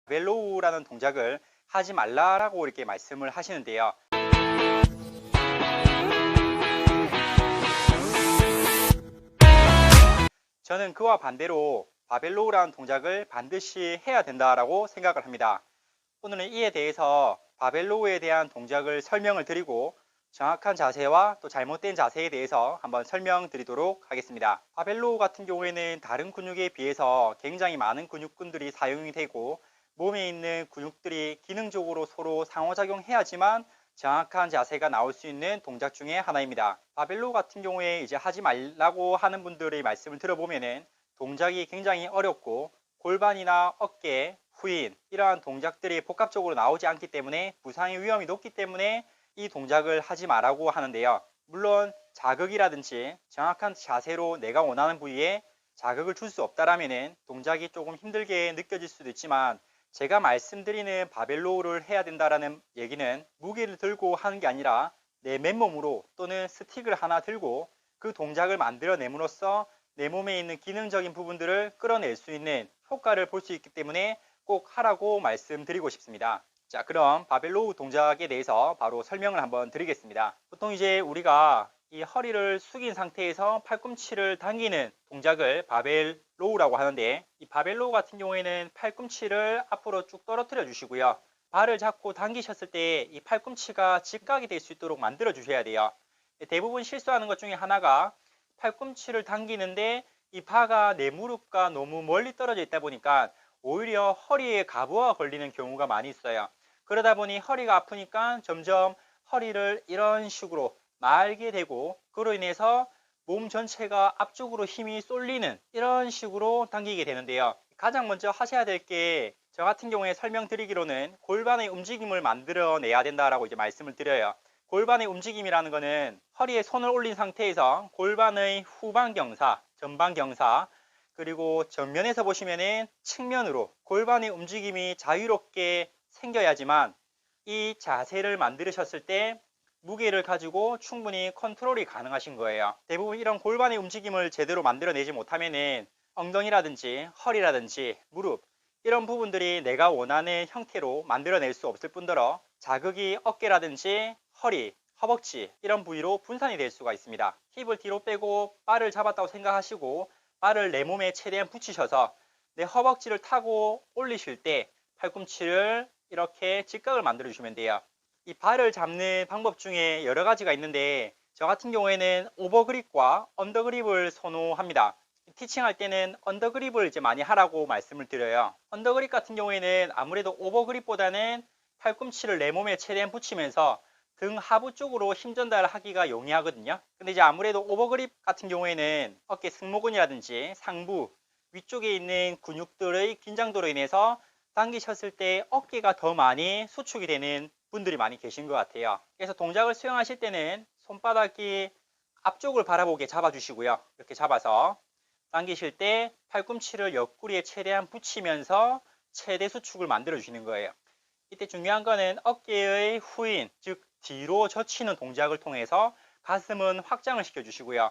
바벨로우라는 동작을 하지 말라라고 이렇게 말씀을 하시는데요. 저는 그와 반대로 바벨로우라는 동작을 반드시 해야 된다라고 생각을 합니다. 오늘은 이에 대해서 바벨로우에 대한 동작을 설명을 드리고 정확한 자세와 또 잘못된 자세에 대해서 한번 설명드리도록 하겠습니다. 바벨로우 같은 경우에는 다른 근육에 비해서 굉장히 많은 근육군들이 사용이 되고 몸에 있는 근육들이 기능적으로 서로 상호작용해야지만 정확한 자세가 나올 수 있는 동작 중에 하나입니다. 바벨로우 같은 경우에 이제 하지 말라고 하는 분들의 말씀을 들어보면은 동작이 굉장히 어렵고 골반이나 어깨, 후인 이러한 동작들이 복합적으로 나오지 않기 때문에 부상의 위험이 높기 때문에 이 동작을 하지 말라고 하는데요. 물론 자극이라든지 정확한 자세로 내가 원하는 부위에 자극을 줄 수 없다라면 동작이 조금 힘들게 느껴질 수도 있지만 제가 말씀드리는 바벨로우를 해야 된다라는 얘기는 무게를 들고 하는 게 아니라 내 맨몸으로 또는 스틱을 하나 들고 그 동작을 만들어냄으로써 내 몸에 있는 기능적인 부분들을 끌어낼 수 있는 효과를 볼 수 있기 때문에 꼭 하라고 말씀드리고 싶습니다. 자, 그럼 바벨로우 동작에 대해서 바로 설명을 한번 드리겠습니다. 보통 이제 우리가 이 허리를 숙인 상태에서 팔꿈치를 당기는 동작을 바벨로우라고 하는데, 이 바벨로우 같은 경우에는 팔꿈치를 앞으로 쭉 떨어뜨려 주시고요. 발을 잡고 당기셨을 때 이 팔꿈치가 직각이 될 수 있도록 만들어 주셔야 돼요. 대부분 실수하는 것 중에 하나가 팔꿈치를 당기는데 이 바가 내 무릎과 너무 멀리 떨어져 있다 보니까 오히려 허리에 가부가 걸리는 경우가 많이 있어요. 그러다 보니 허리가 아프니까 점점 허리를 이런 식으로 말게 되고, 그로 인해서 몸 전체가 앞쪽으로 힘이 쏠리는 이런 식으로 당기게 되는데요. 가장 먼저 하셔야 될 게, 저 같은 경우에 설명드리기로는 골반의 움직임을 만들어내야 된다라고 이제 말씀을 드려요. 골반의 움직임이라는 거는 허리에 손을 올린 상태에서 골반의 후방 경사, 전방 경사, 그리고 정면에서 보시면은 측면으로 골반의 움직임이 자유롭게 생겨야지만 이 자세를 만드셨을 때 무게를 가지고 충분히 컨트롤이 가능하신 거예요. 대부분 이런 골반의 움직임을 제대로 만들어내지 못하면은 엉덩이라든지 허리라든지 무릎 이런 부분들이 내가 원하는 형태로 만들어낼 수 없을 뿐더러 자극이 어깨라든지 허리, 허벅지 이런 부위로 분산이 될 수가 있습니다. 힙을 뒤로 빼고 바를 잡았다고 생각하시고 발을 내 몸에 최대한 붙이셔서 내 허벅지를 타고 올리실 때 팔꿈치를 이렇게 직각을 만들어 주시면 돼요. 이 발을 잡는 방법 중에 여러 가지가 있는데, 저 같은 경우에는 오버그립과 언더그립을 선호합니다. 티칭할 때는 언더그립을 이제 많이 하라고 말씀을 드려요. 언더그립 같은 경우에는 아무래도 오버그립보다는 팔꿈치를 내 몸에 최대한 붙이면서 등 하부 쪽으로 힘 전달을 하기가 용이하거든요. 근데 이제 아무래도 오버그립 같은 경우에는 어깨 승모근이라든지 상부 위쪽에 있는 근육들의 긴장도로 인해서 당기셨을 때 어깨가 더 많이 수축이 되는 분들이 많이 계신 것 같아요. 그래서 동작을 수행하실 때는 손바닥이 앞쪽을 바라보게 잡아주시고요. 이렇게 잡아서 당기실 때 팔꿈치를 옆구리에 최대한 붙이면서 최대 수축을 만들어 주시는 거예요. 이때 중요한 거는 어깨의 후인, 즉 뒤로 젖히는 동작을 통해서 가슴은 확장을 시켜 주시고요.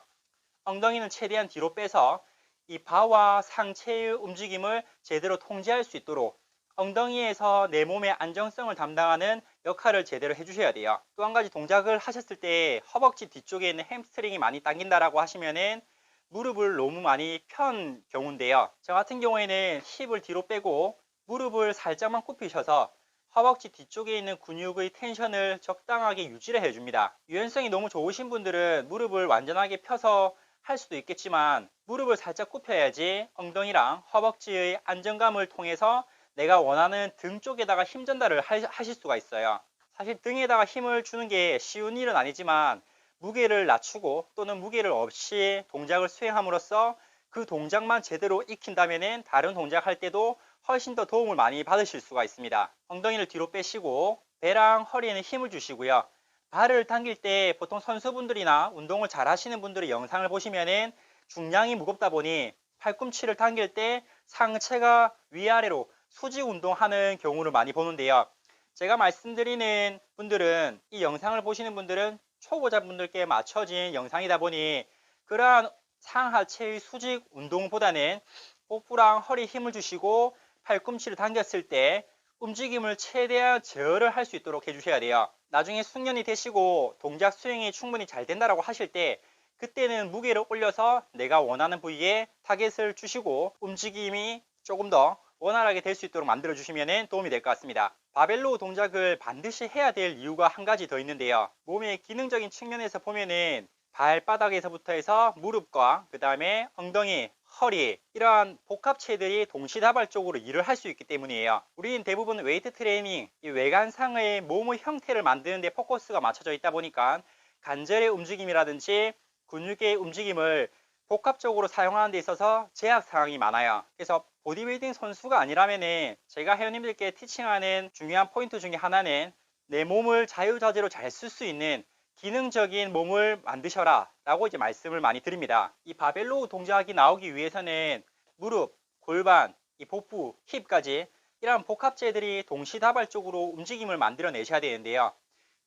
엉덩이는 최대한 뒤로 빼서 이 바와 상체의 움직임을 제대로 통제할 수 있도록 엉덩이에서 내 몸의 안정성을 담당하는 역할을 제대로 해주셔야 돼요. 또 한 가지 동작을 하셨을 때 허벅지 뒤쪽에 있는 햄스트링이 많이 당긴다라고 하시면은 무릎을 너무 많이 편 경우인데요. 저 같은 경우에는 힙을 뒤로 빼고 무릎을 살짝만 굽히셔서 허벅지 뒤쪽에 있는 근육의 텐션을 적당하게 유지를 해줍니다. 유연성이 너무 좋으신 분들은 무릎을 완전하게 펴서 할 수도 있겠지만 무릎을 살짝 굽혀야지 엉덩이랑 허벅지의 안정감을 통해서 내가 원하는 등 쪽에다가 힘 전달을 하실 수가 있어요. 사실 등에다가 힘을 주는 게 쉬운 일은 아니지만 무게를 낮추고 또는 무게를 없이 동작을 수행함으로써 그 동작만 제대로 익힌다면 다른 동작할 때도 훨씬 더 도움을 많이 받으실 수가 있습니다. 엉덩이를 뒤로 빼시고 배랑 허리에는 힘을 주시고요. 발을 당길 때 보통 선수분들이나 운동을 잘 하시는 분들의 영상을 보시면은 중량이 무겁다 보니 팔꿈치를 당길 때 상체가 위아래로 수직 운동하는 경우를 많이 보는데요. 제가 말씀드리는 분들은, 이 영상을 보시는 분들은 초보자분들께 맞춰진 영상이다 보니 그러한 상하체의 수직 운동보다는 복부랑 허리 힘을 주시고 팔꿈치를 당겼을 때 움직임을 최대한 제어를 할 수 있도록 해주셔야 돼요. 나중에 숙련이 되시고 동작 수행이 충분히 잘 된다라고 하실 때 그때는 무게를 올려서 내가 원하는 부위에 타겟을 주시고 움직임이 조금 더 원활하게 될 수 있도록 만들어 주시면 도움이 될 것 같습니다. 바벨로우 동작을 반드시 해야 될 이유가 한 가지 더 있는데요. 몸의 기능적인 측면에서 보면은 발바닥에서부터 해서 무릎과 그 다음에 엉덩이, 허리 이러한 복합체들이 동시다발적으로 일을 할 수 있기 때문이에요. 우리는 대부분 웨이트 트레이닝, 이 외관상의 몸의 형태를 만드는 데 포커스가 맞춰져 있다 보니까 관절의 움직임이라든지 근육의 움직임을 복합적으로 사용하는 데 있어서 제약 사항이 많아요. 그래서 보디빌딩 선수가 아니라면은 제가 회원님들께 티칭하는 중요한 포인트 중에 하나는 내 몸을 자유자재로 잘 쓸 수 있는 기능적인 몸을 만드셔라 라고 이제 말씀을 많이 드립니다. 이 바벨로우 동작이 나오기 위해서는 무릎, 골반, 이 복부, 힙까지 이런 복합체들이 동시다발적으로 움직임을 만들어 내셔야 되는데요.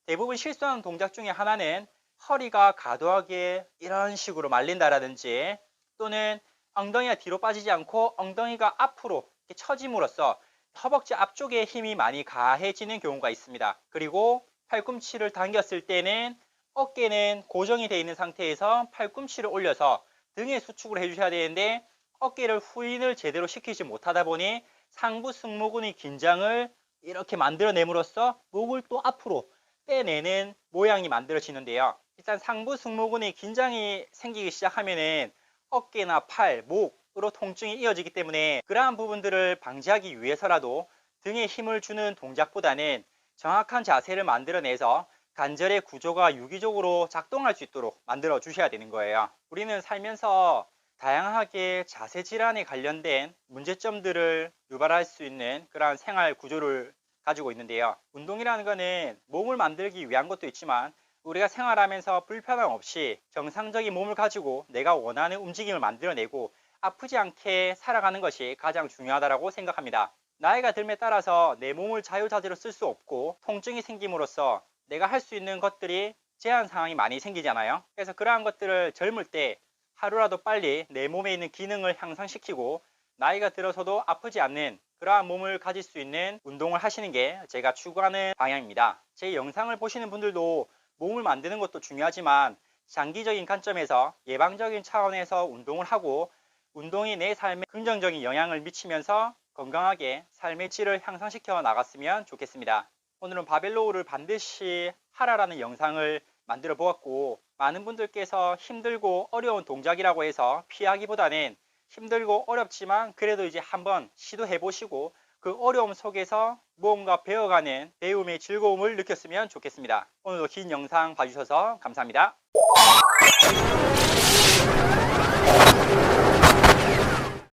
대부분 실수하는 동작 중에 하나는 허리가 과도하게 이런 식으로 말린다라든지 또는 엉덩이가 뒤로 빠지지 않고 엉덩이가 앞으로 이렇게 처짐으로써 허벅지 앞쪽에 힘이 많이 가해지는 경우가 있습니다. 그리고 팔꿈치를 당겼을 때는 어깨는 고정이 되어 있는 상태에서 팔꿈치를 올려서 등에 수축을 해주셔야 되는데 어깨를 후인을 제대로 시키지 못하다 보니 상부 승모근의 긴장을 이렇게 만들어냄으로써 목을 또 앞으로 빼내는 모양이 만들어지는데요. 일단 상부 승모근의 긴장이 생기기 시작하면은 어깨나 팔, 목으로 통증이 이어지기 때문에 그러한 부분들을 방지하기 위해서라도 등에 힘을 주는 동작보다는 정확한 자세를 만들어내서 관절의 구조가 유기적으로 작동할 수 있도록 만들어 주셔야 되는 거예요. 우리는 살면서 다양하게 자세 질환에 관련된 문제점들을 유발할 수 있는 그러한 생활 구조를 가지고 있는데요. 운동이라는 것은 몸을 만들기 위한 것도 있지만 우리가 생활하면서 불편함 없이 정상적인 몸을 가지고 내가 원하는 움직임을 만들어내고 아프지 않게 살아가는 것이 가장 중요하다고 생각합니다. 나이가 듦에 따라서 내 몸을 자유자재로 쓸 수 없고 통증이 생김으로써 내가 할 수 있는 것들이 제한 상황이 많이 생기잖아요. 그래서 그러한 것들을 젊을 때 하루라도 빨리 내 몸에 있는 기능을 향상시키고 나이가 들어서도 아프지 않는 그러한 몸을 가질 수 있는 운동을 하시는 게 제가 추구하는 방향입니다. 제 영상을 보시는 분들도 몸을 만드는 것도 중요하지만 장기적인 관점에서 예방적인 차원에서 운동을 하고 운동이 내 삶에 긍정적인 영향을 미치면서 건강하게 삶의 질을 향상시켜 나갔으면 좋겠습니다. 오늘은 바벨로우를 반드시 하라라는 영상을 만들어 보았고 많은 분들께서 힘들고 어려운 동작이라고 해서 피하기보다는 힘들고 어렵지만 그래도 이제 한번 시도해 보시고 그 어려움 속에서 무언가 배워가는 배움의 즐거움을 느꼈으면 좋겠습니다. 오늘도 긴 영상 봐주셔서 감사합니다.